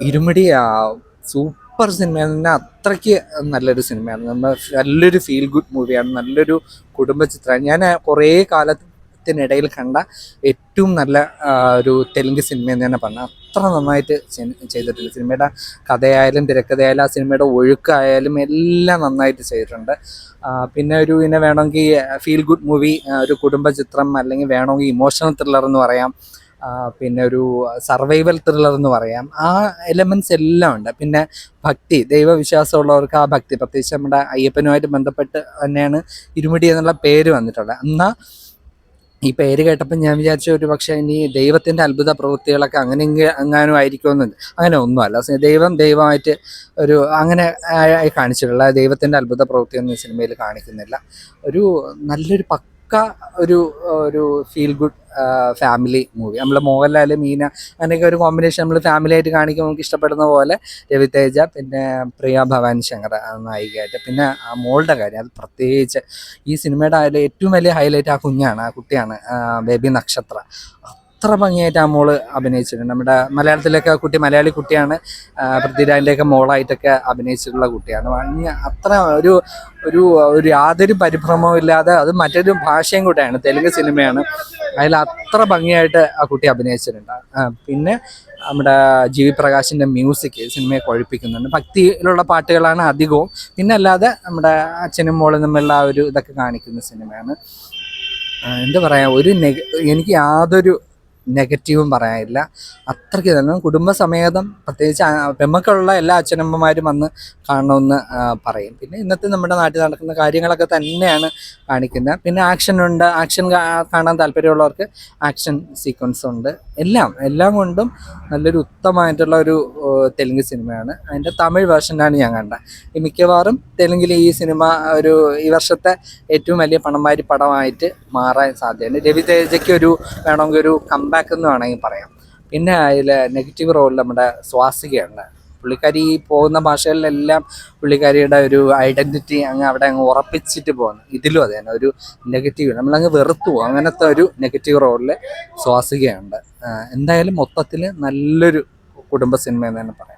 Irumudi super സിനിമയാണ്. തന്നെ അത്രയ്ക്ക് നല്ലൊരു സിനിമയാണ്. നമ്മൾ നല്ലൊരു ഫീൽ ഗുഡ് മൂവിയാണ്. നല്ലൊരു കുടുംബ ചിത്രമാണ്. ഞാൻ കുറേ കാലത്തിനിടയിൽ കണ്ട ഏറ്റവും നല്ല ഒരു തെലുങ്ക് സിനിമ എന്ന് തന്നെ പറഞ്ഞാൽ അത്ര നന്നായിട്ട് ചെയ്തിട്ടുണ്ട്. സിനിമയുടെ കഥയായാലും തിരക്കഥയായാലും ആ സിനിമയുടെ ഒഴുക്കായാലും എല്ലാം നന്നായിട്ട് ചെയ്തിട്ടുണ്ട്. പിന്നെ ഒരു ഇതിനെ വേണമെങ്കിൽ ഫീൽ ഗുഡ് മൂവി, ഒരു കുടുംബ ചിത്രം, അല്ലെങ്കിൽ വേണമെങ്കിൽ ഇമോഷണൽ ത്രില്ലർ എന്ന് പറയാം, പിന്നെ ഒരു സർവൈവൽ ത്രില്ലർ എന്ന് പറയാം. ആ എലമെൻറ്റ്സ് എല്ലാം ഉണ്ട്. പിന്നെ ഭക്തി, ദൈവവിശ്വാസമുള്ളവർക്ക് ആ ഭക്തി, പ്രത്യേകിച്ച് നമ്മുടെ അയ്യപ്പനുമായിട്ട് ബന്ധപ്പെട്ട് തന്നെയാണ് ഇരുമുടി എന്നുള്ള പേര് വന്നിട്ടുള്ളത്. എന്നാൽ ഈ പേര് കേട്ടപ്പോൾ ഞാൻ വിചാരിച്ച ഒരു പക്ഷേ ഇനി ദൈവത്തിൻ്റെ അത്ഭുത പ്രവൃത്തികളൊക്കെ അങ്ങനെ എങ്ങാനും ആയിരിക്കുമെന്നുണ്ട്. അങ്ങനെ ഒന്നുമല്ല. ദൈവമായിട്ട് ഒരു അങ്ങനെ കാണിച്ചിട്ടുള്ള ദൈവത്തിൻ്റെ അത്ഭുത പ്രവൃത്തിയൊന്നും ഈ സിനിമയിൽ കാണിക്കുന്നില്ല. ഒരു നല്ലൊരു ഒരു ഒരു ഫീൽ ഗുഡ് ഫാമിലി മൂവി. നമ്മൾ മോഹൻലാൽ, മീന അങ്ങനെയൊക്കെ ഒരു കോമ്പിനേഷൻ നമ്മൾ ഫാമിലി ആയിട്ട് കാണിക്കുമ്പോൾ നമുക്ക് ഇഷ്ടപ്പെടുന്ന പോലെ രവിതേജ, പിന്നെ പ്രിയ ഭവാനി ശങ്കർ നായികയായിട്ട്, പിന്നെ ആ മോളുടെ കാര്യം അത് പ്രത്യേകിച്ച് ഈ സിനിമയുടെ ഏറ്റവും വലിയ ഹൈലൈറ്റ് ആ കുട്ടിയാണ് ബേബി നക്ഷത്ര. അത്ര ഭംഗിയായിട്ട് ആ മോള് അഭിനയിച്ചിട്ടുണ്ട്. നമ്മുടെ മലയാളത്തിലൊക്കെ മലയാളി കുട്ടിയാണ്. പൃഥ്വിരാജിൻ്റെയൊക്കെ മോളായിട്ടൊക്കെ അഭിനയിച്ചിട്ടുള്ള കുട്ടിയാണ്. അത്ര ഒരു ഒരു ഒരു യാതൊരു പരിഭ്രമവും ഇല്ലാതെ, അത് മറ്റൊരു ഭാഷയും കൂടെയാണ്, തെലുങ്ക് സിനിമയാണ്. അതിൽ അത്ര ഭംഗിയായിട്ട് ആ കുട്ടി അഭിനയിച്ചിട്ടുണ്ട്. പിന്നെ നമ്മുടെ ജി വി പ്രകാശിൻ്റെ മ്യൂസിക് സിനിമയെ കുഴപ്പിക്കുന്നുണ്ട്. ഭക്തിയിലുള്ള പാട്ടുകളാണ് അധികവും. പിന്നെ അല്ലാതെ നമ്മുടെ അച്ഛനും മോളും തമ്മിലുള്ള ആ ഒരു ഇതൊക്കെ കാണിക്കുന്ന സിനിമയാണ്. എന്താ പറയുക, എനിക്ക് യാതൊരു നെഗറ്റീവും പറയാനില്ല. അത്രയ്ക്ക് തന്നെ കുടുംബസമേതം, പ്രത്യേകിച്ച് പെമ്മക്കളുള്ള എല്ലാ അച്ഛനമ്മമാരും വന്ന് കാണണമെന്ന് പറയും. പിന്നെ ഇന്നത്തെ നമ്മുടെ നാട്ടിൽ നടക്കുന്ന കാര്യങ്ങളൊക്കെ തന്നെയാണ് കാണിക്കുന്നത്. പിന്നെ ആക്ഷൻ കാണാൻ താല്പര്യമുള്ളവർക്ക് ആക്ഷൻ സീക്വൻസ് ഉണ്ട്. എല്ലാം കൊണ്ടും നല്ലൊരു ഉത്തമമായിട്ടുള്ള ഒരു തെലുങ്ക് സിനിമയാണ്. അതിൻ്റെ തമിഴ് വേർഷനാണ് ഞാൻ കണ്ടത്. മിക്കവാറും തെലുങ്കിൽ ഈ സിനിമ ഈ വർഷത്തെ ഏറ്റവും വലിയ പണംവാരി പടമായിട്ട് മാറാൻ സാധ്യതയുണ്ട്. രവിതേജയ്ക്ക് വേണമെങ്കിൽ ഒരു കമ്പാക്ക് എന്ന് വേണമെങ്കിൽ പറയാം. പിന്നെ അതിൽ നെഗറ്റീവ് റോളിൽ നമ്മുടെ സ്വാസികയുണ്ട്. പുള്ളിക്കാരി പോകുന്ന ഭാഷകളിലെല്ലാം പുള്ളിക്കാരിയുടെ ഒരു ഐഡൻറ്റിറ്റി അവിടെ ഉറപ്പിച്ചിട്ട് പോകുന്നു. ഇതിലും അതെ തന്നെ ഒരു നെഗറ്റീവ്, നമ്മളങ്ങ് വെറുത്തു പോകും. അങ്ങനത്തെ ഒരു നെഗറ്റീവ് റോളിൽ സ്വാസികയുണ്ട്. എന്തായാലും മൊത്തത്തിൽ നല്ലൊരു കുടുംബ സിനിമ എന്ന് തന്നെ പറയാം.